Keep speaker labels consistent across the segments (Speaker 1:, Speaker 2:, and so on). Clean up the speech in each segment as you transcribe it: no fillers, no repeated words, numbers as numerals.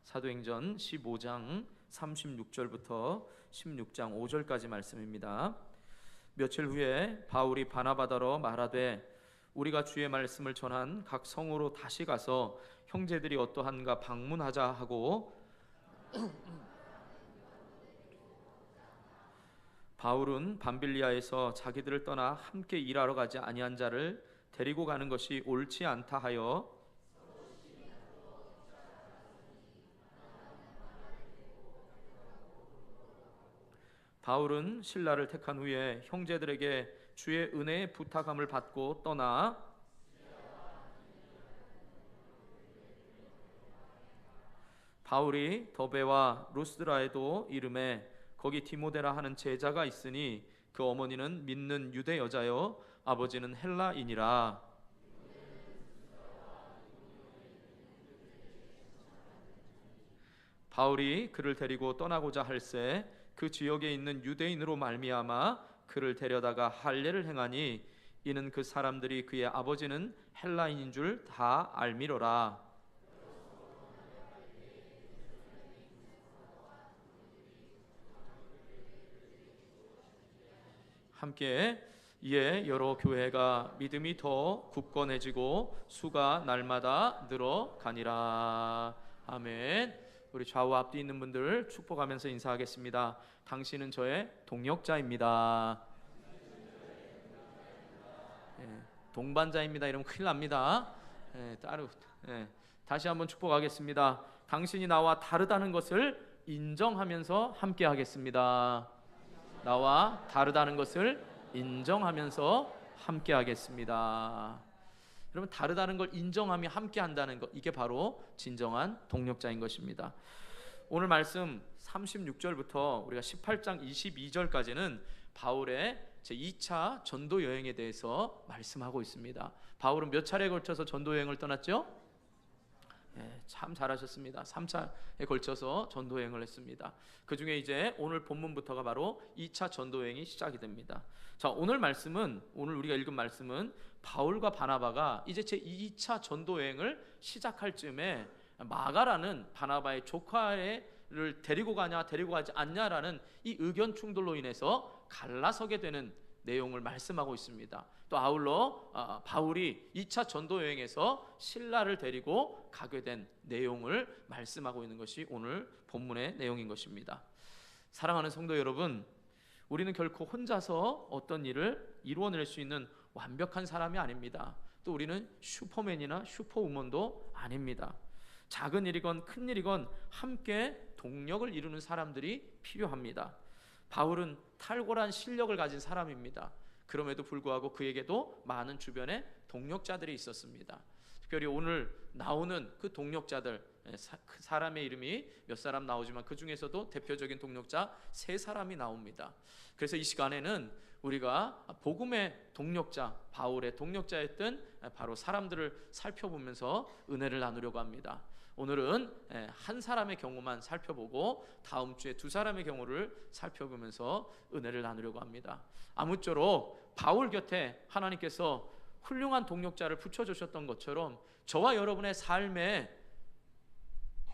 Speaker 1: 사도행전 15장 36절부터 16장 5절까지 말씀입니다. 며칠 후에 바울이 바나바더러 말하되 우리가 주의 말씀을 전한 각 성으로 다시 가서 형제들이 어떠한가 방문하자 하고 바울은 밤빌리아에서 자기들을 떠나 함께 일하러 가지 아니한 자를 데리고 가는 것이 옳지 않다 하여 바울은 신라를 택한 후에 형제들에게 주의 은혜의 부탁함을 받고 떠나 바울이 더베와 루스드라에도 이름에 거기 디모데라 하는 제자가 있으니 그 어머니는 믿는 유대 여자요 아버지는 헬라인이라. 바울이 그를 데리고 떠나고자 할새 그 지역에 있는 유대인으로 말미암아 그를 데려다가 할례를 행하니 이는 그 사람들이 그의 아버지는 헬라인인 줄 다 알미러라. 함께 이에 여러 교회가 믿음이 더 굳건해지고 수가 날마다 늘어가니라. 아멘. 우리 좌우 앞뒤 있는 분들 축복하면서 인사하겠습니다. 당신은 저의 동역자입니다. 동반자입니다. 이러면 큰일 납니다. 다시 한번 축복하겠습니다. 당신이 나와 다르다는 것을 인정하면서 함께 하겠습니다. 나와 다르다는 것을 인정하면서 함께 하겠습니다. 여러분, 다르다는 걸 인정하며 함께 한다는 것, 이게 바로 진정한 동력자인 것입니다. 오늘 말씀 36절부터 우리가 18장 22절까지는 바울의 제2차 전도 여행에 대해서 말씀하고 있습니다. 바울은 몇 차례에 걸쳐서 전도 여행을 떠났죠? 참 잘하셨습니다. 3차에 걸쳐서 전도 여행을 했습니다. 그 중에 이제 오늘 본문부터가 바로 2차 전도 여행이 시작이 됩니다. 자, 오늘 우리가 읽은 말씀은 바울과 바나바가 이제 제 2차 전도 여행을 시작할 즈음에 마가라는 바나바의 조카를 데리고 가냐 데리고 가지 않냐라는 이 의견 충돌로 인해서 갈라서게 되는 내용을 말씀하고 있습니다. 또 아울러 바울이 2차 전도 여행에서 신라를 데리고 가게 된 내용을 말씀하고 있는 것이 오늘 본문의 내용인 것입니다. 사랑하는 성도 여러분, 우리는 결코 혼자서 어떤 일을 이루어낼 수 있는 완벽한 사람이 아닙니다. 또 우리는 슈퍼맨이나 슈퍼우먼도 아닙니다. 작은 일이건 큰 일이건 함께 동력을 이루는 사람들이 필요합니다. 바울은 탁월한 실력을 가진 사람입니다. 그럼에도 불구하고 그에게도 많은 주변에 동력자들이 있었습니다. 특별히 오늘 나오는 그 동력자들, 그 사람의 이름이 몇 사람 나오지만 그 중에서도 대표적인 동력자 3사람이 나옵니다. 그래서 이 시간에는 우리가 복음의 동력자, 바울의 동력자였던 바로 사람들을 살펴보면서 은혜를 나누려고 합니다. 오늘은 한 사람의 경우만 살펴보고 다음 주에 2사람의 경우를 살펴보면서 은혜를 나누려고 합니다. 아무쪼록 바울 곁에 하나님께서 훌륭한 동력자를 붙여주셨던 것처럼 저와 여러분의 삶에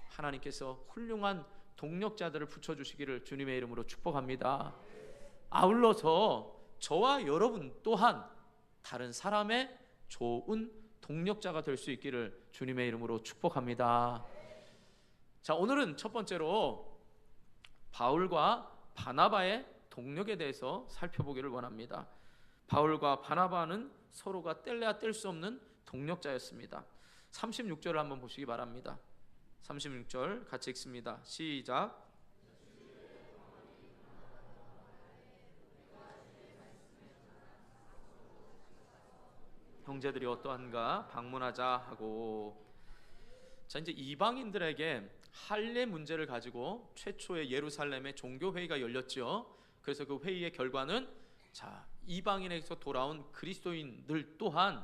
Speaker 1: 하나님께서 훌륭한 동력자들을 붙여주시기를 주님의 이름으로 축복합니다. 아울러서 저와 여러분 또한 다른 사람의 좋은 동력자가 될 수 있기를 주님의 이름으로 축복합니다. 자, 오늘은 첫 번째로 바울과 바나바의 동력에 대해서 살펴보기를 원합니다. 바울과 바나바는 서로가 뗄래야 뗄 수 없는 동력자였습니다. 36절을 한번 보시기 바랍니다. 36절 같이 읽습니다. 시작. 형제들이 어떠한가 방문하자 하고. 자, 이제 이방인들에게 할례 문제를 가지고 최초의 예루살렘의 종교회의가 열렸죠. 그래서 그 회의의 결과는 이방인에게서 돌아온 그리스도인들 또한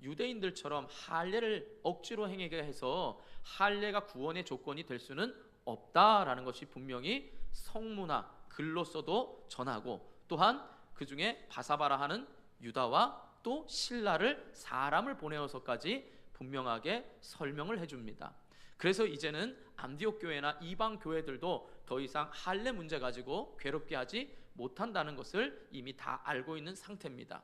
Speaker 1: 유대인들처럼 할례를 억지로 행하게 해서 할례가 구원의 조건이 될 수는 없다라는 것이 분명히 성문화 글로서도 전하고, 또한 그 중에 바사바라 하는 유다와 또 신라를 사람을 보내어서까지 분명하게 설명을 해줍니다. 그래서 이제는 안디옥 교회나 이방 교회들도 더 이상 할례 문제 가지고 괴롭게 하지 못한다는 것을 이미 다 알고 있는 상태입니다.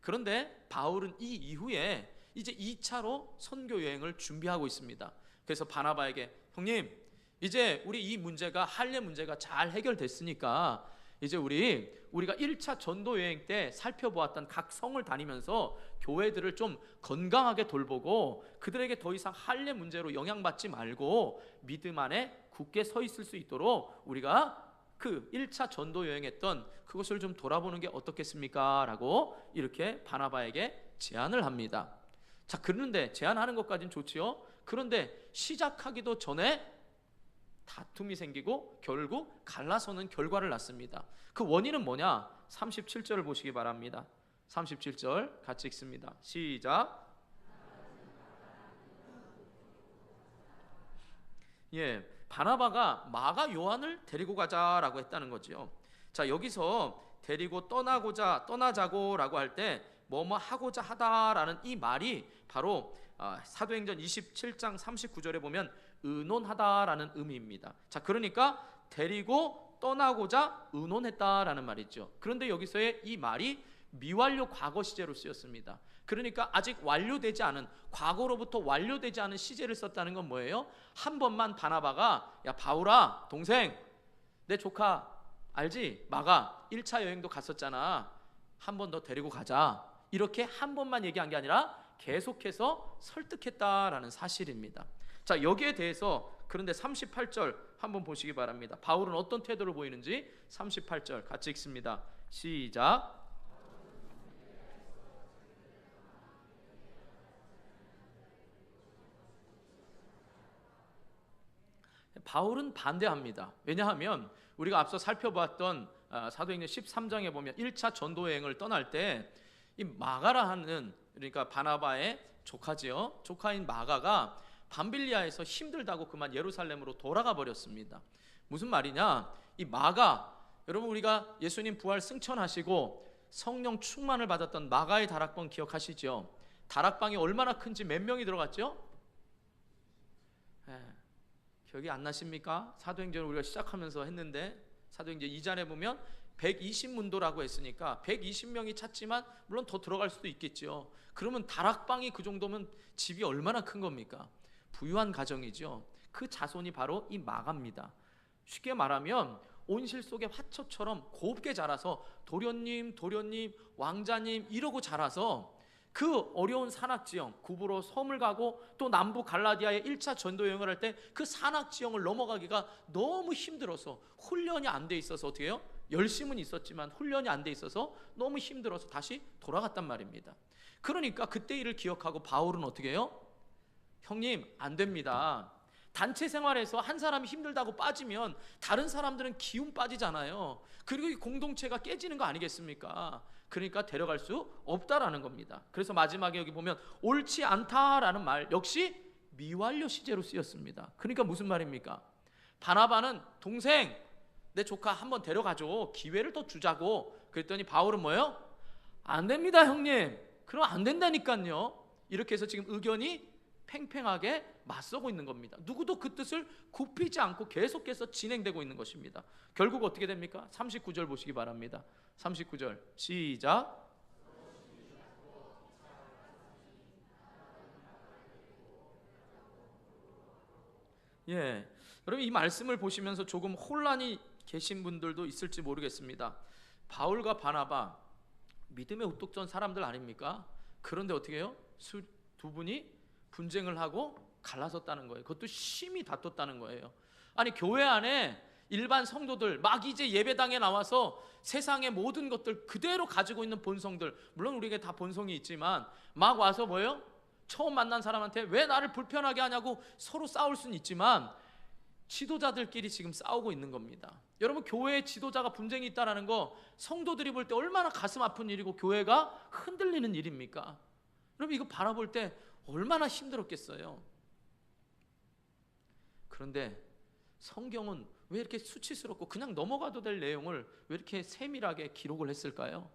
Speaker 1: 그런데 바울은 이 이후에 이제 2차로 선교 여행을 준비하고 있습니다. 그래서 바나바에게 형님, 이제 우리 이 문제가 할례 문제가 잘 해결됐으니까 이제 우리가 1차 전도 여행 때 살펴보았던 각 성을 다니면서 교회들을 좀 건강하게 돌보고 그들에게 더 이상 할례 문제로 영향받지 말고 믿음 안에 굳게 서 있을 수 있도록 우리가 그 1차 전도 여행했던 그것을 좀 돌아보는 게 어떻겠습니까? 라고 이렇게 바나바에게 제안을 합니다. 자, 그런데 제안하는 것까지는 좋지요. 그런데 시작하기도 전에 다툼이 생기고 결국 갈라서는 결과를 낳습니다. 그 원인은 뭐냐? 37절을 보시기 바랍니다. 37절 같이 읽습니다. 시작. 바나바가 마가 요한을 데리고 가자라고 했다는 거죠. 자, 여기서 데리고 떠나자고라고 할 때 뭐뭐 하고자 하다라는 이 말이 바로 사도행전 27장 39절에 보면 의논하다라는 의미입니다. 자, 그러니까 데리고 떠나고자 의논했다라는 말이죠. 그런데 여기서의 이 말이 미완료 과거 시제로 쓰였습니다. 그러니까 아직 완료되지 않은, 과거로부터 완료되지 않은 시제를 썼다는 건 뭐예요? 한 번만 바나바가 야 바울아 동생, 내 조카 알지? 마가 1차 여행도 갔었잖아, 한 번 더 데리고 가자, 이렇게 한 번만 얘기한 게 아니라 계속해서 설득했다라는 사실입니다. 자, 여기에 대해서 그런데 38절 한번 보시기 바랍니다. 바울은 어떤 태도를 보이는지 38절 같이 읽습니다. 시작. 바울은 반대합니다. 왜냐하면 우리가 앞서 살펴봤던 사도행전 13장에 보면 1차 전도여행을 떠날 때 이 마가라 하는, 그러니까 바나바의 조카지요, 조카인 마가가 밤빌리아에서 힘들다고 그만 예루살렘으로 돌아가 버렸습니다. 무슨 말이냐? 이 마가, 여러분 우리가 예수님 부활 승천하시고 성령 충만을 받았던 마가의 다락방 기억하시죠? 다락방이 얼마나 큰지 몇 명이 들어갔죠? 기억이 안 나십니까? 사도행전을 우리가 시작하면서 했는데 사도행전 2장에 보면 120문도라고 했으니까 120명이 찼지만 물론 더 들어갈 수도 있겠죠. 그러면 다락방이 그 정도면 집이 얼마나 큰 겁니까? 부유한 가정이죠. 그 자손이 바로 이 마가입니다. 쉽게 말하면 온실 속의 화초처럼 곱게 자라서 도련님, 왕자님 이러고 자라서 그 어려운 산악지형, 구브로 섬을 가고 또 남부 갈라디아의 1차 전도 여행을 할 때 그 산악지형을 넘어가기가 너무 힘들어서 훈련이 안 돼 있어서 어떻게 해요? 열심은 있었지만 훈련이 안 돼 있어서 너무 힘들어서 다시 돌아갔단 말입니다. 그러니까 그때 일을 기억하고 바울은 어떻게 해요? 형님 안 됩니다. 단체 생활에서 한 사람이 힘들다고 빠지면 다른 사람들은 기운 빠지잖아요. 그리고 이 공동체가 깨지는 거 아니겠습니까? 그러니까 데려갈 수 없다라는 겁니다. 그래서 마지막에 여기 보면 옳지 않다라는 말 역시 미완료 시제로 쓰였습니다. 그러니까 무슨 말입니까? 바나바는 동생, 내 조카 한번 데려가줘, 기회를 더 주자고 그랬더니 바울은 뭐예요? 안 됩니다 형님, 그럼 안 된다니까요. 이렇게 해서 지금 의견이 팽팽하게 맞서고 있는 겁니다. 누구도 그 뜻을 굽히지 않고 계속해서 진행되고 있는 것입니다. 결국 어떻게 됩니까? 39절 보시기 바랍니다. 39절 시작. 여러분 이 말씀을 보시면서 조금 혼란이 계신 분들도 있을지 모르겠습니다. 바울과 바나바 믿음의 우뚝 선 사람들 아닙니까? 그런데 어떻게 해요? 두 분이 분쟁을 하고 갈라섰다는 거예요. 그것도 심히 다퉜다는 거예요. 아니 교회 안에 일반 성도들 막 이제 예배당에 나와서 세상의 모든 것들 그대로 가지고 있는 본성들, 물론 우리에게 다 본성이 있지만 막 와서 뭐예요? 처음 만난 사람한테 왜 나를 불편하게 하냐고 서로 싸울 수는 있지만 지도자들끼리 지금 싸우고 있는 겁니다. 여러분 교회에 지도자가 분쟁이 있다는 거 성도들이 볼 때 얼마나 가슴 아픈 일이고 교회가 흔들리는 일입니까? 여러분 이거 바라볼 때 얼마나 힘들었겠어요. 그런데 성경은 왜 이렇게 수치스럽고 그냥 넘어가도 될 내용을 왜 이렇게 세밀하게 기록을 했을까요?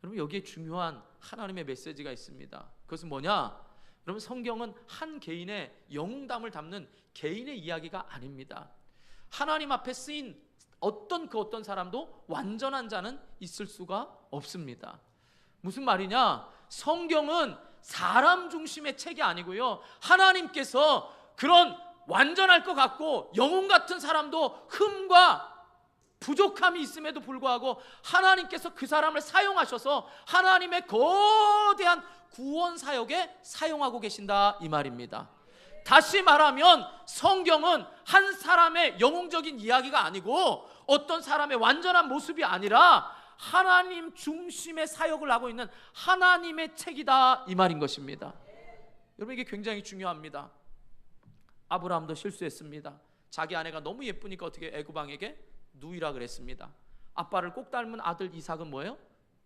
Speaker 1: 여러분 여기에 중요한 하나님의 메시지가 있습니다. 그것은 뭐냐? 여러분, 성경은 한 개인의 영웅담을 담는 개인의 이야기가 아닙니다. 하나님 앞에 쓰인 어떤 사람도 완전한 자는 있을 수가 없습니다. 무슨 말이냐? 성경은 사람 중심의 책이 아니고요, 하나님께서 그런 완전할 것 같고 영웅 같은 사람도 흠과 부족함이 있음에도 불구하고 하나님께서 그 사람을 사용하셔서 하나님의 거대한 구원 사역에 사용하고 계신다, 이 말입니다. 다시 말하면 성경은 한 사람의 영웅적인 이야기가 아니고 어떤 사람의 완전한 모습이 아니라 하나님 중심의 사역을 하고 있는 하나님의 책이다, 이 말인 것입니다. 여러분, 이게 굉장히 중요합니다. 아브라함도 실수했습니다. 자기 아내가 너무 예쁘니까 어떻게 애굽 왕에게 누이라 그랬습니다. 아빠를 꼭 닮은 아들 이삭은 뭐예요?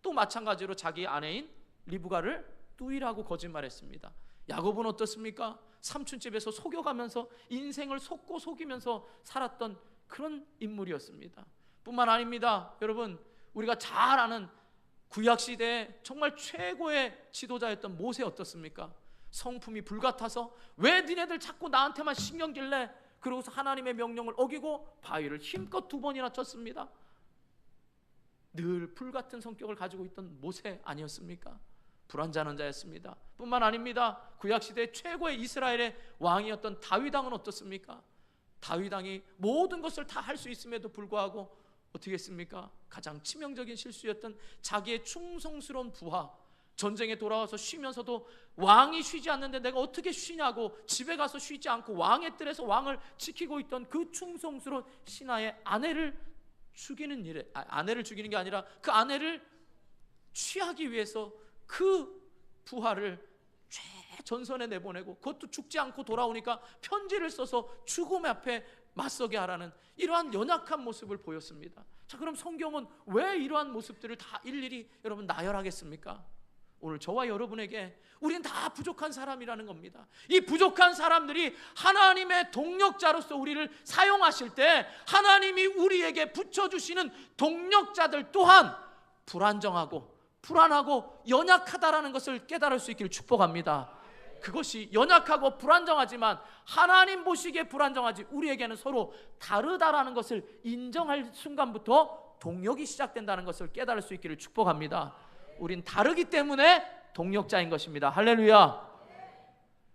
Speaker 1: 또 마찬가지로 자기 아내인 리브가를 누이라고 거짓말했습니다. 야곱은 어떻습니까? 삼촌집에서 속여가면서 인생을 속고 속이면서 살았던 그런 인물이었습니다. 뿐만 아닙니다. 여러분, 우리가 잘 아는 구약시대에 정말 최고의 지도자였던 모세 어떻습니까? 성품이 불같아서 왜 니네들 자꾸 나한테만 신경 길래? 그러고서 하나님의 명령을 어기고 바위를 힘껏 2번이나 쳤습니다. 늘 불같은 성격을 가지고 있던 모세 아니었습니까? 불완전한 자였습니다. 뿐만 아닙니다. 구약시대 최고의 이스라엘의 왕이었던 다윗 왕은 어떻습니까? 다윗 왕이 모든 것을 다 할 수 있음에도 불구하고 어떻게 했습니까? 가장 치명적인 실수였던 자기의 충성스러운 부하, 전쟁에 돌아와서 쉬면서도 왕이 쉬지 않는데 내가 어떻게 쉬냐고 집에 가서 쉬지 않고 왕의 뜰에서 왕을 지키고 있던 그 충성스러운 신하의 아내를 죽이는 일에, 아내를 죽이는 게 아니라 그 아내를 취하기 위해서 그 부하를 최전선에 내보내고 그것도 죽지 않고 돌아오니까 편지를 써서 죽음 앞에 맞서게 하라는 이러한 연약한 모습을 보였습니다. 자, 그럼 성경은 왜 이러한 모습들을 다 일일이 여러분 나열하겠습니까? 오늘 저와 여러분에게 우리는 다 부족한 사람이라는 겁니다. 이 부족한 사람들이 하나님의 동력자로서 우리를 사용하실 때 하나님이 우리에게 붙여주시는 동력자들 또한 불안정하고 불안하고 연약하다라는 것을 깨달을 수 있기를 축복합니다. 그것이 연약하고 불안정하지만 하나님 보시기에 불안정하지 우리에게는 서로 다르다라는 것을 인정할 순간부터 동력이 시작된다는 것을 깨달을 수 있기를 축복합니다. 우린 다르기 때문에 동력자인 것입니다. 할렐루야.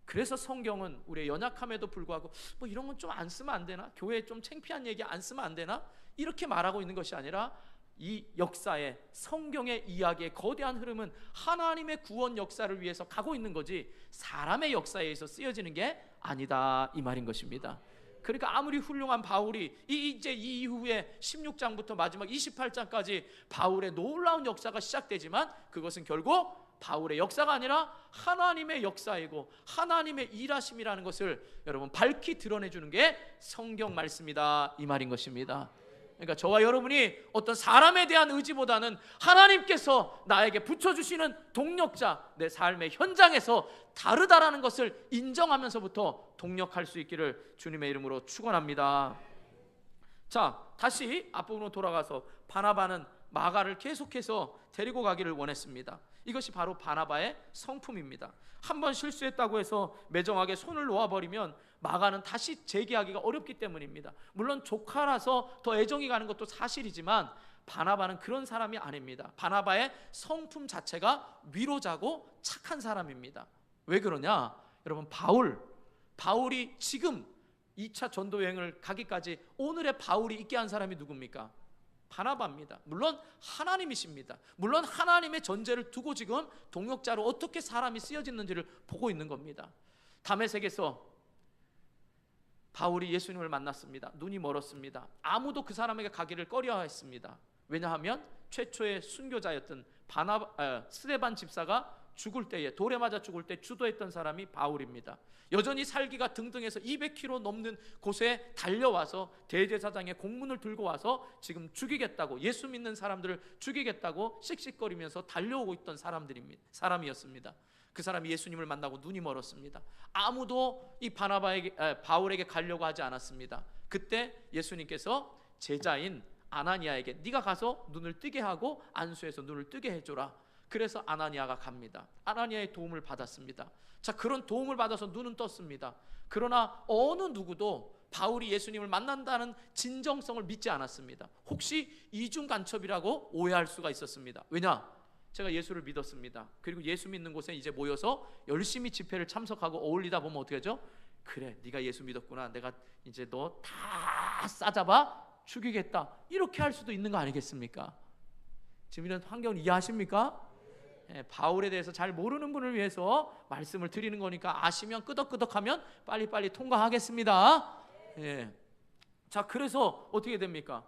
Speaker 1: 그래서 성경은 우리의 연약함에도 불구하고 뭐 이런 건 좀 안 쓰면 안 되나? 교회에 좀 창피한 얘기 안 쓰면 안 되나? 이렇게 말하고 있는 것이 아니라 이 역사의 성경의 이야기의 거대한 흐름은 하나님의 구원 역사를 위해서 가고 있는 거지 사람의 역사에 의해서 쓰여지는 게 아니다, 이 말인 것입니다. 그러니까 아무리 훌륭한 바울이 이제 이 이후에 16장부터 마지막 28장까지 바울의 놀라운 역사가 시작되지만 그것은 결국 바울의 역사가 아니라 하나님의 역사이고 하나님의 일하심이라는 것을 여러분 밝히 드러내주는 게 성경 말씀이다, 이 말인 것입니다. 그러니까 저와 여러분이 어떤 사람에 대한 의지보다는 하나님께서 나에게 붙여주시는 동력자, 내 삶의 현장에서 다르다라는 것을 인정하면서부터 동력할 수 있기를 주님의 이름으로 축원합니다. 자, 다시 앞부분으로 돌아가서 바나바는 마가를 계속해서 데리고 가기를 원했습니다. 이것이 바로 바나바의 성품입니다. 한번 실수했다고 해서 매정하게 손을 놓아버리면 마가는 다시 재기하기가 어렵기 때문입니다. 물론 조카라서 더 애정이 가는 것도 사실이지만 바나바는 그런 사람이 아닙니다. 바나바의 성품 자체가 위로자고 착한 사람입니다. 왜 그러냐? 여러분, 바울이 지금 2차 전도 여행을 가기까지 오늘의 바울이 있게 한 사람이 누굽니까? 바나바입니다. 물론 하나님이십니다. 물론 하나님의 전제를 두고 지금 동역자로 어떻게 사람이 쓰여지는지를 보고 있는 겁니다. 다메섹에서 바울이 예수님을 만났습니다. 눈이 멀었습니다. 아무도 그 사람에게 가기를 꺼려했습니다. 왜냐하면 최초의 순교자였던 스데반 집사가 죽을 때에 돌에 맞아 죽을 때 주도했던 사람이 바울입니다. 여전히 살기가 등등해서 200km 넘는 곳에 달려와서 대제사장의 공문을 들고 와서 지금 죽이겠다고, 예수 믿는 사람들을 죽이겠다고 씩씩거리면서 달려오고 있던 사람이었습니다. 그 사람이 예수님을 만나고 눈이 멀었습니다. 아무도 이 바울에게 가려고 하지 않았습니다. 그때 예수님께서 제자인 아나니아에게 네가 가서 눈을 뜨게 하고 안수해서 눈을 뜨게 해줘라. 그래서 아나니아가 갑니다. 아나니아의 도움을 받았습니다. 자, 그런 도움을 받아서 눈은 떴습니다. 그러나 어느 누구도 바울이 예수님을 만난다는 진정성을 믿지 않았습니다. 혹시 이중 간첩이라고 오해할 수가 있었습니다. 왜냐? 제가 예수를 믿었습니다. 그리고 예수 믿는 곳에 이제 모여서 열심히 집회를 참석하고 어울리다 보면 어떻게 하죠? 그래, 네가 예수 믿었구나. 내가 이제 너 다 싸잡아 죽이겠다. 이렇게 할 수도 있는 거 아니겠습니까? 지금 이런 환경을 이해하십니까? 바울에 대해서 잘 모르는 분을 위해서 말씀을 드리는 거니까 아시면 끄덕끄덕하면 빨리빨리 통과하겠습니다. 자, 그래서 어떻게 됩니까?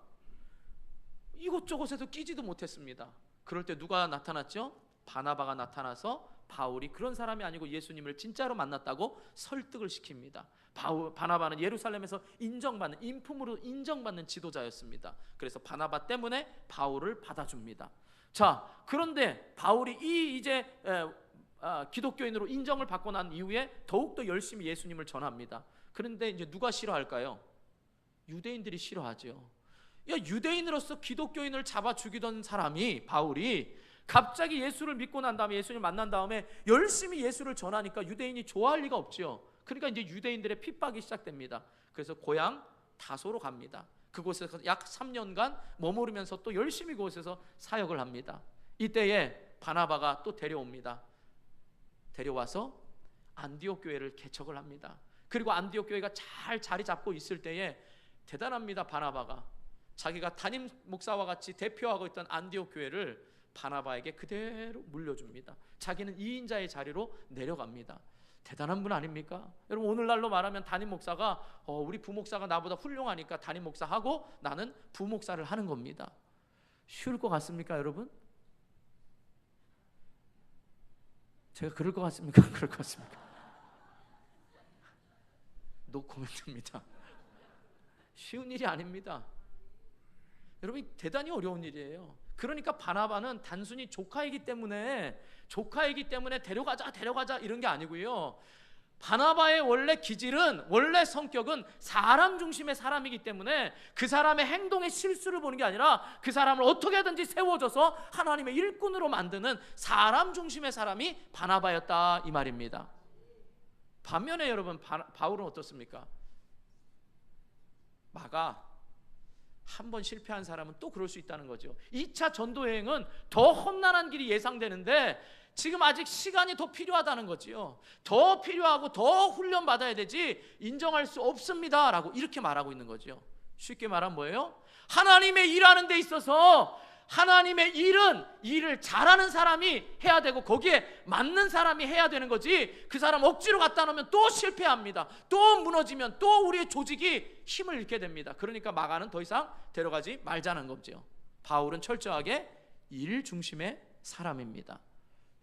Speaker 1: 이곳저곳에서 끼지도 못했습니다. 그럴 때 누가 나타났죠? 바나바가 나타나서 바울이 그런 사람이 아니고 예수님을 진짜로 만났다고 설득을 시킵니다. 바나바는 예루살렘에서 인정받는, 인품으로 인정받는 지도자였습니다. 그래서 바나바 때문에 바울을 받아줍니다. 자, 그런데 바울이 이제 기독교인으로 인정을 받고 난 이후에 더욱더 열심히 예수님을 전합니다. 그런데 이제 누가 싫어할까요? 유대인들이 싫어하죠. 야, 유대인으로서 기독교인을 잡아 죽이던 사람이, 바울이 갑자기 예수를 믿고 난 다음에, 예수님을 만난 다음에 열심히 예수를 전하니까 유대인이 좋아할 리가 없죠. 그러니까 이제 유대인들의 핍박이 시작됩니다. 그래서 고향 다소로 갑니다. 그곳에서 약 3년간 머무르면서 또 열심히 그곳에서 사역을 합니다. 이때에 바나바가 또 데려옵니다. 데려와서 안디옥 교회를 개척을 합니다. 그리고 안디옥 교회가 잘 자리 잡고 있을 때에 대단합니다. 바나바가 자기가 담임 목사와 같이 대표하고 있던 안디옥 교회를 바나바에게 그대로 물려줍니다. 자기는 2인자의 자리로 내려갑니다. 대단한 분 아닙니까? 여러분, 오늘날로 말하면 담임 목사가 우리 부목사가 나보다 훌륭하니까 담임 목사하고 나는 부목사를 하는 겁니다. 쉬울 것 같습니까, 여러분? 제가 그럴 것 같습니까? 그럴 것 같습니까? 노 코멘트입니다. 쉬운 일이 아닙니다. 여러분, 대단히 어려운 일이에요. 그러니까 바나바는 단순히 조카이기 때문에 데려가자 이런 게 아니고요. 바나바의 원래 기질은, 원래 성격은 사람 중심의 사람이기 때문에 그 사람의 행동의 실수를 보는 게 아니라 그 사람을 어떻게든지 세워줘서 하나님의 일꾼으로 만드는 사람 중심의 사람이 바나바였다, 이 말입니다. 반면에 여러분, 바울은 어떻습니까? 마가 한 번 실패한 사람은 또 그럴 수 있다는 거죠. 2차 전도여행은 더 험난한 길이 예상되는데 지금 아직 시간이 더 필요하다는 거지요. 더 필요하고 더 훈련받아야 되지 인정할 수 없습니다 라고 이렇게 말하고 있는 거죠. 쉽게 말하면 뭐예요? 하나님의 일하는 데 있어서 하나님의 일을 잘하는 사람이 해야 되고 거기에 맞는 사람이 해야 되는 거지, 그 사람 억지로 갖다 놓으면 또 실패합니다. 또 무너지면 또 우리의 조직이 힘을 잃게 됩니다. 그러니까 마가는 더 이상 데려가지 말자는 거죠. 바울은 철저하게 일 중심의 사람입니다.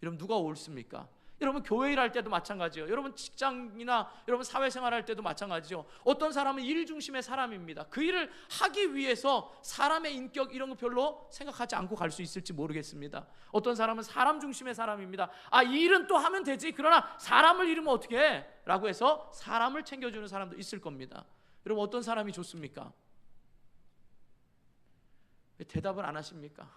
Speaker 1: 여러분, 누가 옳습니까? 여러분, 교회 일할 때도 마찬가지요. 여러분, 직장이나 여러분 사회생활 할 때도 마찬가지죠. 어떤 사람은 일 중심의 사람입니다. 그 일을 하기 위해서 사람의 인격 이런 거 별로 생각하지 않고 갈 수 있을지 모르겠습니다. 어떤 사람은 사람 중심의 사람입니다. 이 일은 또 하면 되지, 그러나 사람을 잃으면 어떻게 해? 라고 해서 사람을 챙겨주는 사람도 있을 겁니다. 여러분, 어떤 사람이 좋습니까? 왜 대답을 안 하십니까?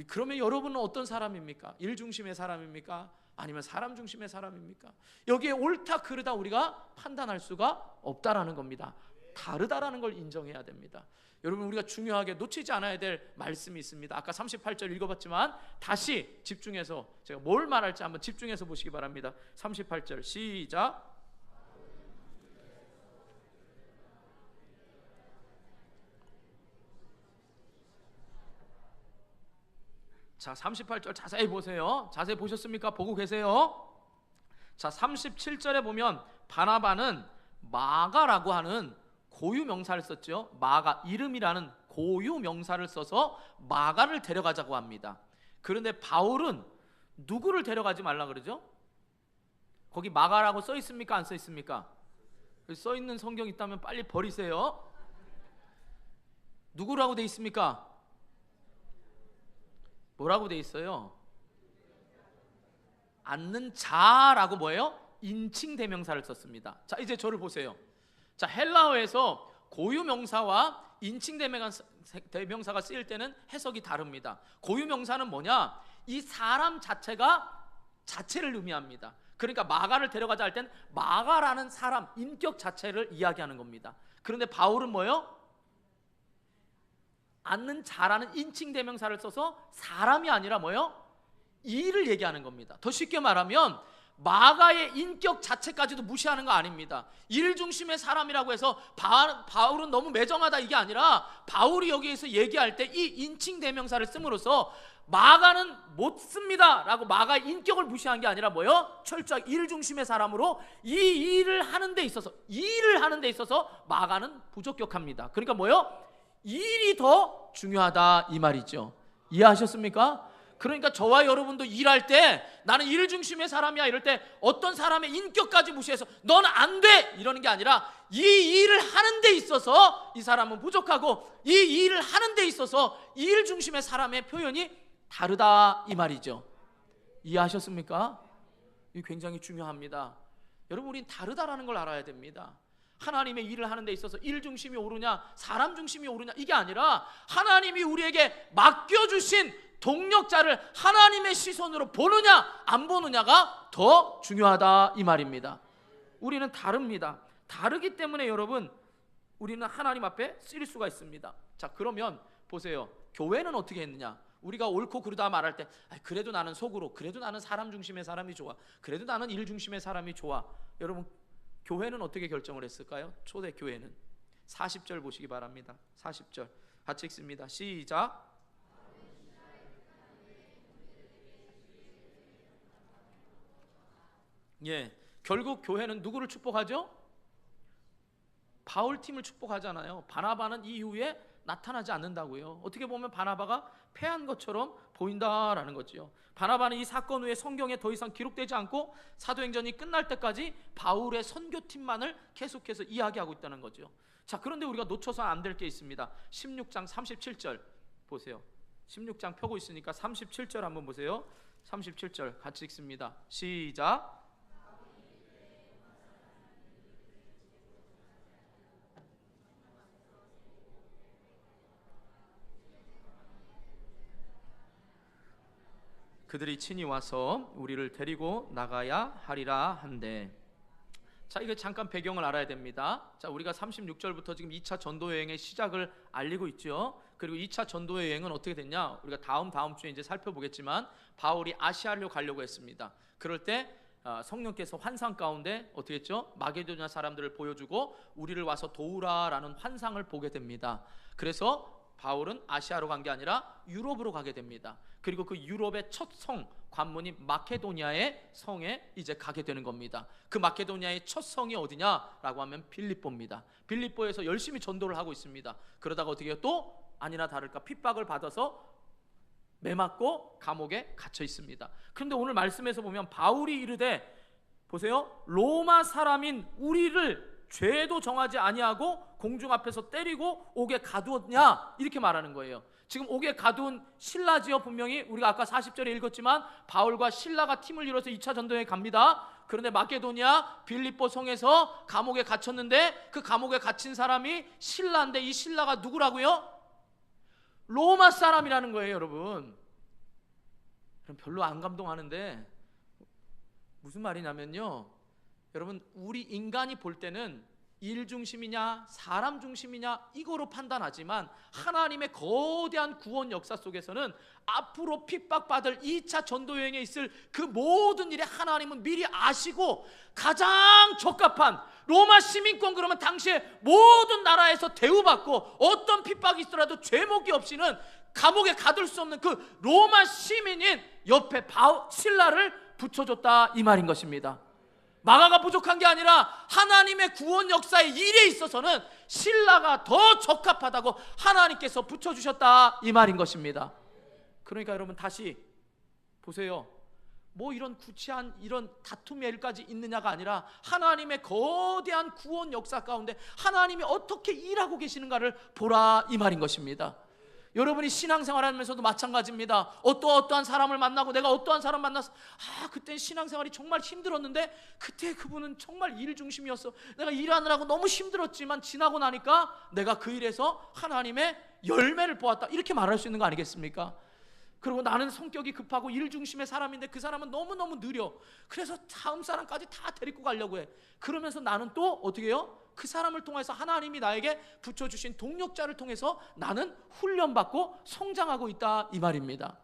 Speaker 1: 그러면 여러분은 어떤 사람입니까? 일 중심의 사람입니까? 아니면 사람 중심의 사람입니까? 여기에 옳다 그르다 우리가 판단할 수가 없다라는 겁니다. 다르다라는 걸 인정해야 됩니다. 여러분, 우리가 중요하게 놓치지 않아야 될 말씀이 있습니다. 아까 38절 읽어봤지만 다시 집중해서 제가 뭘 말할지 한번 집중해서 보시기 바랍니다. 38절 시작. 자, 38절 자세히 보세요. 자세히 보셨습니까? 보고 계세요? 자, 37절에 보면 바나바는 마가라고 하는 고유 명사를 썼죠. 마가, 이름이라는 고유 명사를 써서 마가를 데려가자고 합니다. 그런데 바울은 누구를 데려가지 말라 그러죠? 거기 마가라고 써 있습니까? 안 써 있습니까? 써 있는 성경 있다면 빨리 버리세요. 누구라고 돼 있습니까? 뭐라고 돼 있어요? 않는 자라고 뭐예요? 인칭 대명사를 썼습니다. 자, 이제 저를 보세요. 자, 헬라어에서 고유 명사와 인칭 대명사가 쓰일 때는 해석이 다릅니다. 고유 명사는 뭐냐? 이 사람 자체를 의미합니다. 그러니까 마가를 데려가자 할 땐 마가라는 사람, 인격 자체를 이야기하는 겁니다. 그런데 바울은 뭐요? 앉는 자라는 인칭 대명사를 써서 사람이 아니라 뭐요? 일을 얘기하는 겁니다. 더 쉽게 말하면 마가의 인격 자체까지도 무시하는 거 아닙니다. 일 중심의 사람이라고 해서 바울은 너무 매정하다 이게 아니라, 바울이 여기에서 얘기할 때 이 인칭 대명사를 씀으로써 마가는 못 씁니다 라고 마가의 인격을 무시한 게 아니라 뭐요? 철저하게 일 중심의 사람으로 이 일을 하는 데 있어서 마가는 부적격합니다. 그러니까 뭐요? 일이 더 중요하다 이 말이죠. 이해하셨습니까? 그러니까 저와 여러분도 일할 때 나는 일 중심의 사람이야 이럴 때 어떤 사람의 인격까지 무시해서 넌 안 돼 이러는 게 아니라, 이 일을 하는 데 있어서 이 사람은 부족하고 이 일을 하는 데 있어서 일 중심의 사람의 표현이 다르다 이 말이죠. 이해하셨습니까? 이게 굉장히 중요합니다. 여러분, 우린 다르다라는 걸 알아야 됩니다. 하나님의 일을 하는 데 있어서 일 중심이 옳으냐 사람 중심이 옳으냐 이게 아니라, 하나님이 우리에게 맡겨주신 동력자를 하나님의 시선으로 보느냐 안 보느냐가 더 중요하다 이 말입니다. 우리는 다릅니다. 다르기 때문에 여러분, 우리는 하나님 앞에 쓰일 수가 있습니다. 자, 그러면 보세요. 교회는 어떻게 했느냐? 우리가 옳고 그르다 말할 때 그래도 나는 속으로, 그래도 나는 사람 중심의 사람이 좋아, 그래도 나는 일 중심의 사람이 좋아. 여러분, 교회는 어떻게 결정을 했을까요? 초대 교회는 40절 보시기 바랍니다. 40절 같이 읽습니다. 시작. 예, 결국 교회는 누구를 축복하죠? 바울 팀을 축복하잖아요. 바나바는 이후에 나타나지 않는다고요. 어떻게 보면 바나바가 패한 것처럼 보인다라는 거죠. 바나바는 이 사건 후에 성경에 더 이상 기록되지 않고 사도행전이 끝날 때까지 바울의 선교팀만을 계속해서 이야기하고 있다는 거죠. 자, 그런데 우리가 놓쳐서 안 될 게 있습니다. 16장 37절 보세요. 16장 펴고 있으니까 37절 한번 보세요. 37절 같이 읽습니다. 시작. 그들이 친히 와서 우리를 데리고 나가야 하리라 한대. 자, 이거 잠깐 배경을 알아야 됩니다. 자, 우리가 36절부터 지금 2차 전도 여행의 시작을 알리고 있죠. 그리고 2차 전도 여행은 어떻게 됐냐? 우리가 다음 주에 이제 살펴보겠지만, 바울이 아시아로 가려고 했습니다. 그럴 때 성령께서 환상 가운데 어떻게 했죠? 마게도냐 사람들을 보여주고 우리를 와서 도우라라는 환상을 보게 됩니다. 그래서 바울은 아시아로 간 게 아니라 유럽으로 가게 됩니다. 그리고 그 유럽의 첫 성, 관문이 마케도니아의 성에 이제 가게 되는 겁니다. 그 마케도니아의 첫 성이 어디냐라고 하면 빌립보입니다. 빌립보에서 열심히 전도를 하고 있습니다. 그러다가 어떻게 해요? 또 아니나 다를까 핍박을 받아서 매맞고 감옥에 갇혀 있습니다. 그런데 오늘 말씀에서 보면 바울이 이르되, 보세요, 로마 사람인 우리를 죄도 정하지 아니하고 공중 앞에서 때리고 옥에 가두었냐 이렇게 말하는 거예요. 지금 옥에 가두은 신라지요. 분명히 우리가 아까 40절에 읽었지만 바울과 신라가 팀을 이뤄서 2차 전도에 갑니다. 그런데 마케도니아 빌립보 성에서 감옥에 갇혔는데, 그 감옥에 갇힌 사람이 신라인데, 이 신라가 누구라고요? 로마 사람이라는 거예요. 여러분, 그럼 별로 안 감동하는데 무슨 말이냐면요, 여러분, 우리 인간이 볼 때는 일 중심이냐 사람 중심이냐 이거로 판단하지만, 하나님의 거대한 구원 역사 속에서는 앞으로 핍박받을 2차 전도여행에 있을 그 모든 일에 하나님은 미리 아시고 가장 적합한 로마 시민권, 그러면 당시에 모든 나라에서 대우받고 어떤 핍박이 있더라도 죄목이 없이는 감옥에 가둘 수 없는 그 로마 시민인 옆에 신라를 붙여줬다 이 말인 것입니다. 마가가 부족한 게 아니라 하나님의 구원 역사의 일에 있어서는 신라가 더 적합하다고 하나님께서 붙여주셨다 이 말인 것입니다. 그러니까 여러분 다시 보세요. 뭐 이런 구체한 이런 다툼의 일까지 있느냐가 아니라, 하나님의 거대한 구원 역사 가운데 하나님이 어떻게 일하고 계시는가를 보라 이 말인 것입니다. 여러분이 신앙생활 하면서도 마찬가지입니다. 어떠한 사람을 만나고 내가 어떠한 사람 만나서 그때 신앙생활이 정말 힘들었는데 그때 그분은 정말 일 중심이었어. 내가 일하느라고 너무 힘들었지만 지나고 나니까 내가 그 일에서 하나님의 열매를 보았다 이렇게 말할 수 있는 거 아니겠습니까? 그리고 나는 성격이 급하고 일 중심의 사람인데 그 사람은 너무너무 느려. 그래서 다음 사람까지 다 데리고 가려고 해. 그러면서 나는 또 어떻게 해요? 그 사람을 통해서 하나님이 나에게 붙여주신 동력자를 통해서 나는 훈련받고 성장하고 있다, 이 말입니다.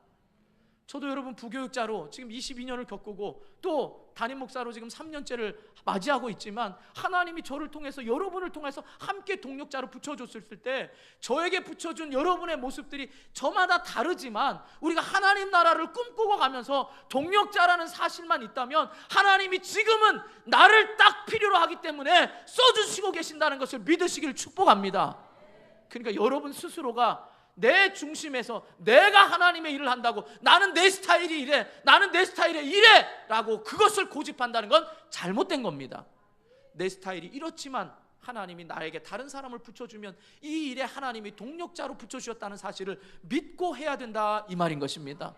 Speaker 1: 저도 여러분 부교육자로 지금 22년을 겪고 또 담임 목사로 지금 3년째를 맞이하고 있지만 하나님이 저를 통해서, 여러분을 통해서 함께 동력자로 붙여줬을 때 저에게 붙여준 여러분의 모습들이 저마다 다르지만 우리가 하나님 나라를 꿈꾸고 가면서 동력자라는 사실만 있다면 하나님이 지금은 나를 딱 필요로 하기 때문에 써주시고 계신다는 것을 믿으시길 축복합니다. 그러니까 여러분 스스로가 내 중심에서 내가 하나님의 일을 한다고, 나는 내 스타일이 이래, 나는 내 스타일이 이래 라고 그것을 고집한다는 건 잘못된 겁니다. 내 스타일이 이렇지만 하나님이 나에게 다른 사람을 붙여주면 이 일에 하나님이 동력자로 붙여주셨다는 사실을 믿고 해야 된다, 이 말인 것입니다.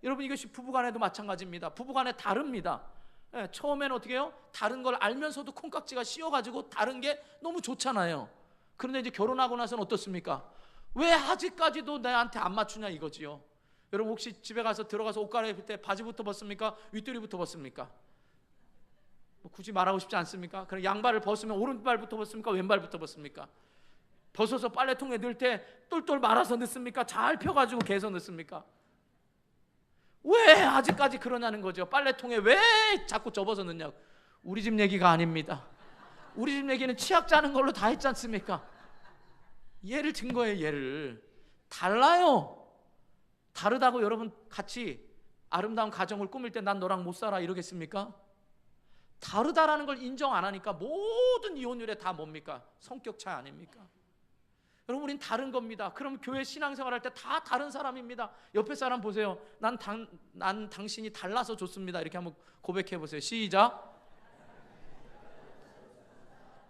Speaker 1: 여러분, 이것이 부부간에도 마찬가지입니다. 부부간에 다릅니다. 처음에는 어떻게 해요? 다른 걸 알면서도 콩깍지가 씌어가지고 다른 게 너무 좋잖아요. 그런데 이제 결혼하고 나서는 어떻습니까? 왜 아직까지도 나한테 안 맞추냐 이거지요. 여러분, 혹시 집에 가서 들어가서 옷 갈아입을 때 바지부터 벗습니까? 윗도리부터 벗습니까? 굳이 말하고 싶지 않습니까? 그럼 양발을 벗으면 오른발부터 벗습니까? 왼발부터 벗습니까? 벗어서 빨래통에 넣을 때 똘똘 말아서 넣습니까? 잘 펴가지고 개서 넣습니까? 왜 아직까지 그러냐는 거죠. 빨래통에 왜 자꾸 접어서 넣냐고. 우리 집 얘기가 아닙니다. 우리 집 얘기는 치약 짜는 걸로 다 했지 않습니까? 예를 든 거예요. 예를. 달라요. 다르다고 여러분 같이 아름다운 가정을 꾸밀 때 난 너랑 못 살아 이러겠습니까? 다르다라는 걸 인정 안 하니까 모든 이혼율에 다 뭡니까? 성격 차이 아닙니까? 여러분, 우린 다른 겁니다. 그럼 교회 신앙생활 할 때 다 다른 사람입니다. 옆에 사람 보세요. 난 당신이 달라서 좋습니다. 이렇게 한번 고백해 보세요. 시작.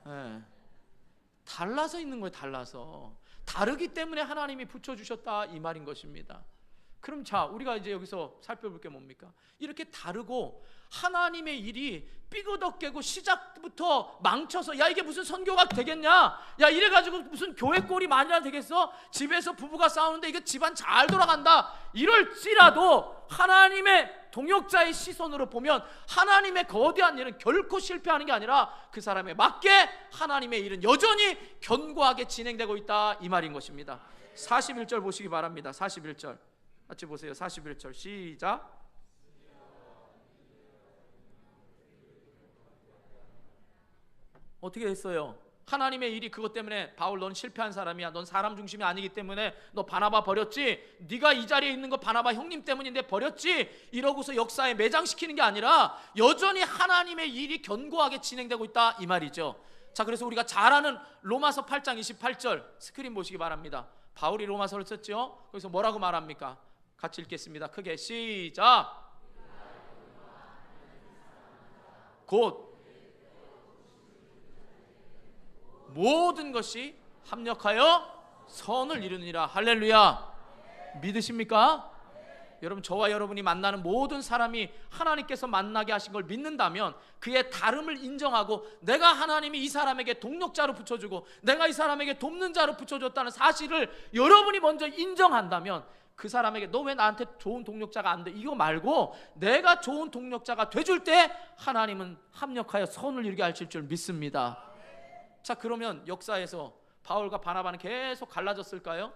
Speaker 1: 네. 달라서 있는 거예요. 달라서. 다르기 때문에 하나님이 붙여주셨다, 이 말인 것입니다. 그럼 자, 우리가 이제 여기서 살펴볼 게 뭡니까? 이렇게 다르고 하나님의 일이 삐그덕개고 시작부터 망쳐서 야 이게 무슨 선교가 되겠냐, 야 이래가지고 무슨 교회 꼴이 많이 되겠어, 집에서 부부가 싸우는데 이게 집안 잘 돌아간다 이럴지라도 하나님의 동역자의 시선으로 보면 하나님의 거대한 일은 결코 실패하는 게 아니라 그 사람에 맞게 하나님의 일은 여전히 견고하게 진행되고 있다, 이 말인 것입니다. 41절 보시기 바랍니다. 41절 같이 보세요. 41절 시작. 어떻게 했어요? 하나님의 일이 그것 때문에 바울 넌 실패한 사람이야, 넌 사람 중심이 아니기 때문에 너 바나바 버렸지, 네가 이 자리에 있는 거 바나바 형님 때문인데 버렸지, 이러고서 역사에 매장시키는 게 아니라 여전히 하나님의 일이 견고하게 진행되고 있다, 이 말이죠. 자, 그래서 우리가 잘 아는 로마서 8장 28절 스크린 보시기 바랍니다. 바울이 로마서를 썼죠. 거기서 뭐라고 말합니까? 같이 읽겠습니다. 크게 시작. 곧 모든 것이 합력하여 선을 이루느니라. 할렐루야. 믿으십니까? 여러분, 저와 여러분이 만나는 모든 사람이 하나님께서 만나게 하신 걸 믿는다면 그의 다름을 인정하고 내가 하나님이 이 사람에게 동력자로 붙여주고 내가 이 사람에게 돕는 자로 붙여줬다는 사실을 여러분이 먼저 인정한다면 그 사람에게 너 왜 나한테 좋은 동력자가 안 돼? 이거 말고 내가 좋은 동력자가 돼줄 때 하나님은 합력하여 선을 이루게 하실 줄 믿습니다. 자, 그러면 역사에서 바울과 바나바는 계속 갈라졌을까요?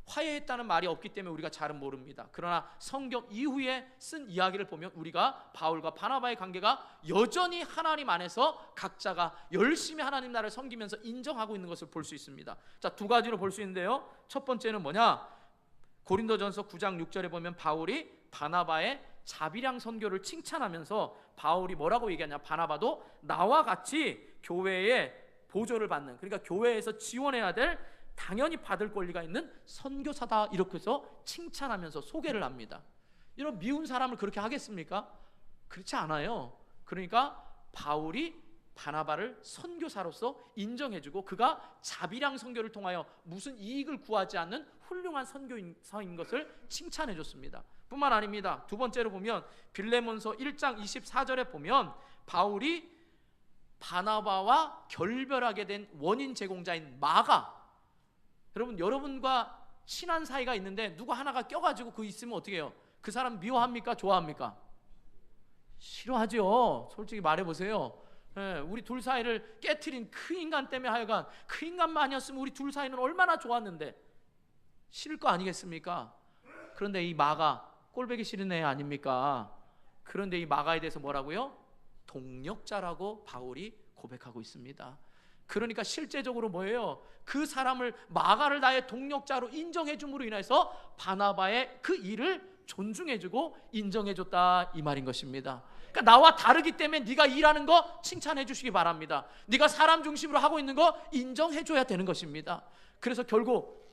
Speaker 1: 화해했다는 말이 없기 때문에 우리가 잘은 모릅니다. 그러나 성경 이후에 쓴 이야기를 보면 우리가 바울과 바나바의 관계가 여전히 하나님 안에서 각자가 열심히 하나님 나라를 섬기면서 인정하고 있는 것을 볼 수 있습니다. 자, 두 가지로 볼 수 있는데요. 첫 번째는 뭐냐? 고린도전서 9장 6절에 보면 바울이 바나바의 자비량 선교를 칭찬하면서 바울이 뭐라고 얘기하냐? 바나바도 나와 같이 교회에 보조를 받는, 그러니까 교회에서 지원해야 될, 당연히 받을 권리가 있는 선교사다, 이렇게 해서 칭찬하면서 소개를 합니다. 이런 미운 사람을 그렇게 하겠습니까? 그렇지 않아요. 그러니까 바울이 바나바를 선교사로서 인정해주고 그가 자비량 선교를 통하여 무슨 이익을 구하지 않는 훌륭한 선교사인 것을 칭찬해줬습니다. 뿐만 아닙니다. 두 번째로 보면 빌레몬서 1장 24절에 보면 바울이 바나바와 결별하게 된 원인 제공자인 마가, 여러분과 친한 사이가 있는데 누구 하나가 껴가지고 그 있으면 어떻게 해요? 그 사람 미워합니까? 좋아합니까? 싫어하죠. 솔직히 말해보세요. 우리 둘 사이를 깨트린 그 인간 때문에 하여간 그 인간만 아니었으면 우리 둘 사이는 얼마나 좋았는데 싫을 거 아니겠습니까? 그런데 이 마가 꼴보기 싫은 애 아닙니까? 그런데 이 마가에 대해서 뭐라고요? 동력자라고 바울이 고백하고 있습니다. 그러니까 실제적으로 뭐예요? 그 사람을 마가를 나의 동력자로 인정해 줌으로 인해서 바나바의 그 일을 존중해주고 인정해줬다 이 말인 것입니다. 그러니까 나와 다르기 때문에 네가 일하는 거 칭찬해 주시기 바랍니다. 네가 사람 중심으로 하고 있는 거 인정해줘야 되는 것입니다. 그래서 결국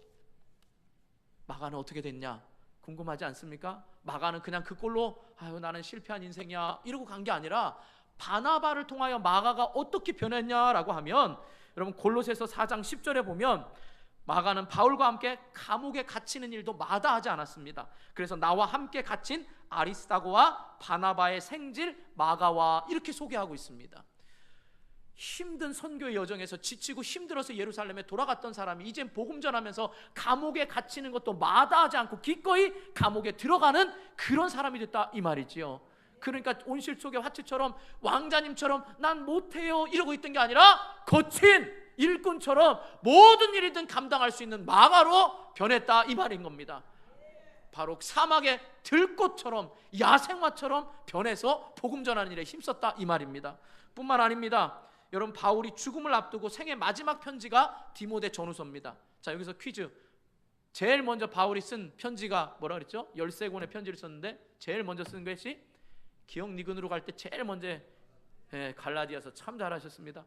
Speaker 1: 마가는 어떻게 됐냐 궁금하지 않습니까? 마가는 그냥 그 꼴로 아유 나는 실패한 인생이야 이러고 간 게 아니라 바나바를 통하여 마가가 어떻게 변했냐라고 하면 여러분 골로새서 4장 10절에 보면 마가는 바울과 함께 감옥에 갇히는 일도 마다하지 않았습니다. 그래서 나와 함께 갇힌 아리스다고와 바나바의 생질 마가와 이렇게 소개하고 있습니다. 힘든 선교의 여정에서 지치고 힘들어서 예루살렘에 돌아갔던 사람이 이젠 복음 전하면서 감옥에 갇히는 것도 마다하지 않고 기꺼이 감옥에 들어가는 그런 사람이 됐다 이 말이지요. 그러니까 온실 속의 화채처럼 왕자님처럼 난 못해요 이러고 있던 게 아니라 거친 일꾼처럼 모든 일이든 감당할 수 있는 마가로 변했다 이 말인 겁니다. 바로 사막의 들꽃처럼 야생화처럼 변해서 복음 전하는 일에 힘썼다 이 말입니다. 뿐만 아닙니다. 여러분 바울이 죽음을 앞두고 생애 마지막 편지가 디모데 전후서입니다. 자 여기서 퀴즈. 제일 먼저 바울이 쓴 편지가 뭐라 그랬죠? 13권의 편지를 썼는데 제일 먼저 쓴 것이 기억 니근으로 갈 때 제일 먼저 갈라디아서 참 잘하셨습니다.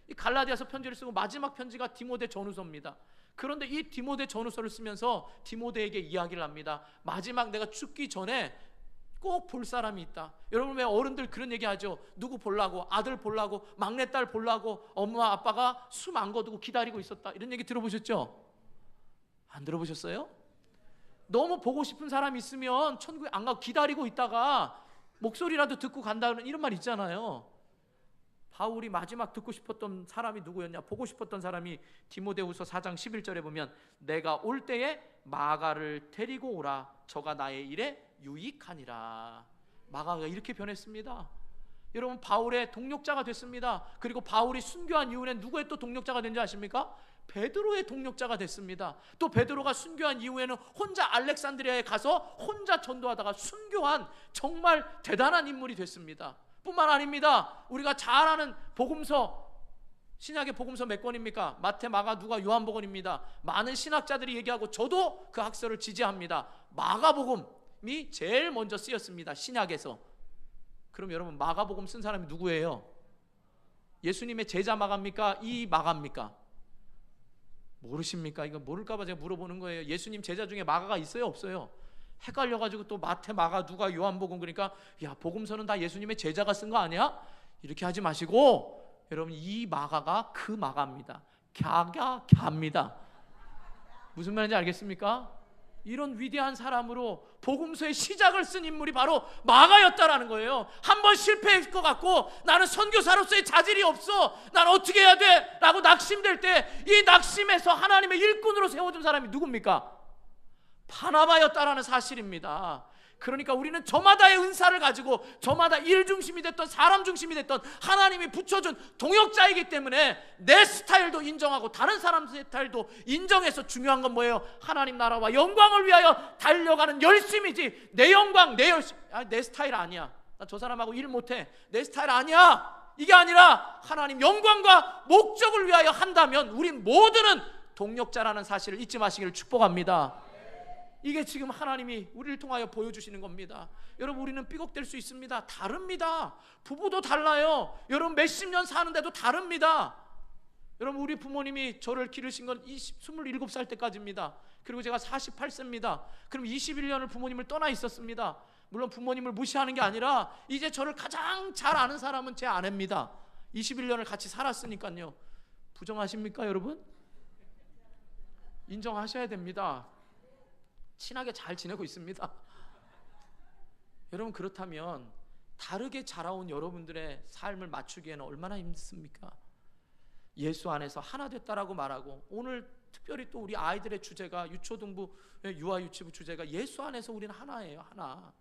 Speaker 1: 이 갈라디아서 편지를 쓰고 마지막 편지가 디모데 전후서입니다. 그런데 이 디모데 전후서를 쓰면서 디모데에게 이야기를 합니다. 마지막 내가 죽기 전에 꼭 볼 사람이 있다. 여러분 왜 어른들 그런 얘기 하죠? 누구 보려고, 아들 보려고, 막내딸 보려고 엄마 아빠가 숨 안 거두고 기다리고 있었다. 이런 얘기 들어보셨죠? 안 들어보셨어요? 너무 보고 싶은 사람이 있으면 천국에 안 가고 기다리고 있다가 목소리라도 듣고 간다는 이런 말 있잖아요. 바울이 마지막 듣고 싶었던 사람이 누구였냐? 보고 싶었던 사람이 디모데후서 4장 11절에 보면 내가 올 때에 마가를 데리고 오라. 저가 나의 일에 유익하니라. 마가가 이렇게 변했습니다. 여러분 바울의 동력자가 됐습니다. 그리고 바울이 순교한 이후에 누구의 또 동력자가 된지 아십니까? 베드로의 동력자가 됐습니다. 또 베드로가 순교한 이후에는 혼자 알렉산드리아에 가서 혼자 전도하다가 순교한 정말 대단한 인물이 됐습니다. 뿐만 아닙니다. 우리가 잘 아는 복음서, 신약의 복음서 몇 권입니까? 마태, 마가, 누가, 요한복음입니다. 많은 신학자들이 얘기하고 저도 그 학설을 지지합니다. 마가복음이 제일 먼저 쓰였습니다. 신약에서. 그럼 여러분 마가복음 쓴 사람이 누구예요? 예수님의 제자 마가입니까? 이 마가입니까? 모르십니까? 이거 모를까봐 제가 물어보는 거예요. 예수님 제자 중에 마가가 있어요? 없어요? 헷갈려가지고 또 마태, 마가, 누가, 요한복음 그러니까 야 복음서는 다 예수님의 제자가 쓴 거 아니야? 이렇게 하지 마시고 여러분 이 마가가 그 마가입니다. 갸입니다. 무슨 말인지 알겠습니까? 이런 위대한 사람으로 복음서의 시작을 쓴 인물이 바로 마가였다라는 거예요. 한번 실패할 것 같고 나는 선교사로서의 자질이 없어, 난 어떻게 해야 돼? 라고 낙심될 때 이 낙심에서 하나님의 일꾼으로 세워준 사람이 누굽니까? 바나바였다라는 사실입니다. 그러니까 우리는 저마다의 은사를 가지고 저마다 일 중심이 됐던 사람 중심이 됐던 하나님이 붙여준 동역자이기 때문에 내 스타일도 인정하고 다른 사람 스타일도 인정해서 중요한 건 뭐예요? 하나님 나라와 영광을 위하여 달려가는 열심이지 내 영광, 내 열심, 내 스타일 아니야, 나 저 사람하고 일 못해, 내 스타일 아니야, 이게 아니라 하나님 영광과 목적을 위하여 한다면 우린 모두는 동역자라는 사실을 잊지 마시기를 축복합니다. 이게 지금 하나님이 우리를 통하여 보여주시는 겁니다. 여러분 우리는 삐걱될 수 있습니다. 다릅니다. 부부도 달라요. 여러분 몇십 년 사는데도 다릅니다. 여러분 우리 부모님이 저를 기르신 건 27살 때까지입니다. 그리고 제가 48세입니다. 그럼 21년을 부모님을 떠나 있었습니다. 물론 부모님을 무시하는 게 아니라 이제 저를 가장 잘 아는 사람은 제 아내입니다. 21년을 같이 살았으니까요. 부정하십니까 여러분? 인정하셔야 됩니다. 친하게 잘 지내고 있습니다. 여러분 그렇다면 다르게 자라온 여러분들의 삶을 맞추기에는 얼마나 힘듭니까? 예수 안에서 하나 됐다라고 말하고, 오늘 특별히 또 우리 아이들의 주제가, 유초등부 유아유치부 주제가 예수 안에서 우리는 하나예요. 하나.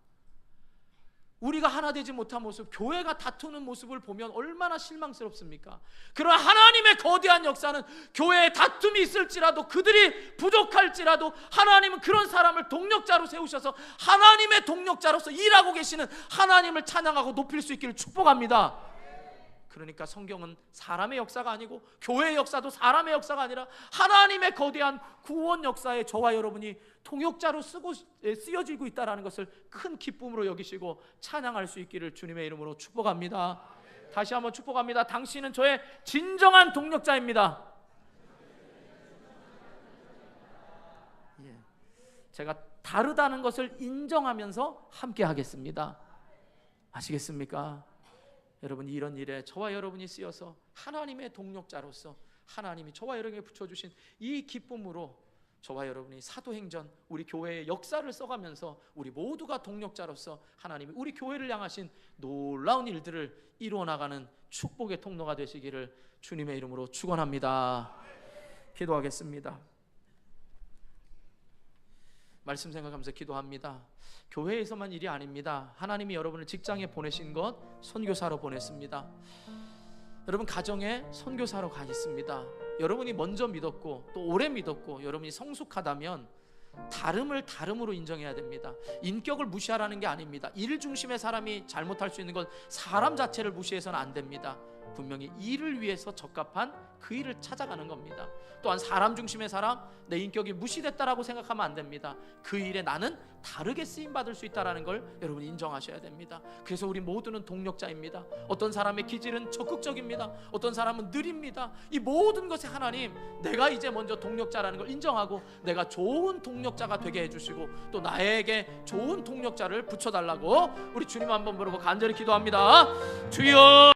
Speaker 1: 우리가 하나 되지 못한 모습, 교회가 다투는 모습을 보면 얼마나 실망스럽습니까? 그러나 하나님의 거대한 역사는 교회에 다툼이 있을지라도, 그들이 부족할지라도 하나님은 그런 사람을 동력자로 세우셔서 하나님의 동력자로서 일하고 계시는 하나님을 찬양하고 높일 수 있기를 축복합니다. 그러니까 성경은 사람의 역사가 아니고, 교회의 역사도 사람의 역사가 아니라 하나님의 거대한 구원 역사에 저와 여러분이 통역자로 쓰여지고 있다는 것을 큰 기쁨으로 여기시고 찬양할 수 있기를 주님의 이름으로 축복합니다. 다시 한번 축복합니다. 당신은 저의 진정한 동력자입니다. 제가 다르다는 것을 인정하면서 함께 하겠습니다. 아시겠습니까? 여러분, 이런 일에 저와 여러분이 쓰여서 하나님의 동력자로서 하나님이 저와 여러분에게 붙여주신 이 기쁨으로 저와 여러분이 사도행전, 우리 교회의 역사를 써가면서 우리 모두가 동력자로서 하나님이 우리 교회를 향하신 놀라운 일들을 이루어 나가는 축복의 통로가 되시기를 주님의 이름으로 축원합니다. 기도하겠습니다. 말씀 생각하면서 기도합니다. 교회에서만 일이 아닙니다. 하나님이 여러분을 직장에 보내신 것 선교사로 보냈습니다. 여러분 가정에 선교사로 가 있습니다. 여러분이 먼저 믿었고 또 오래 믿었고 여러분이 성숙하다면 다름을 다름으로 인정해야 됩니다. 인격을 무시하라는 게 아닙니다. 일 중심의 사람이 잘못할 수 있는 건 사람 자체를 무시해서는 안 됩니다. 분명히 일을 위해서 적합한 그 일을 찾아가는 겁니다. 또한 사람 중심의 사람, 내 인격이 무시됐다라고 생각하면 안 됩니다. 그 일에 나는 다르게 쓰임받을 수 있다는 걸 여러분 인정하셔야 됩니다. 그래서 우리 모두는 동력자입니다. 어떤 사람의 기질은 적극적입니다. 어떤 사람은 느립니다. 이 모든 것에 하나님, 내가 이제 먼저 동력자라는 걸 인정하고 내가 좋은 동력자가 되게 해주시고 또 나에게 좋은 동력자를 붙여달라고 우리 주님 한번 부르고 간절히 기도합니다. 주여.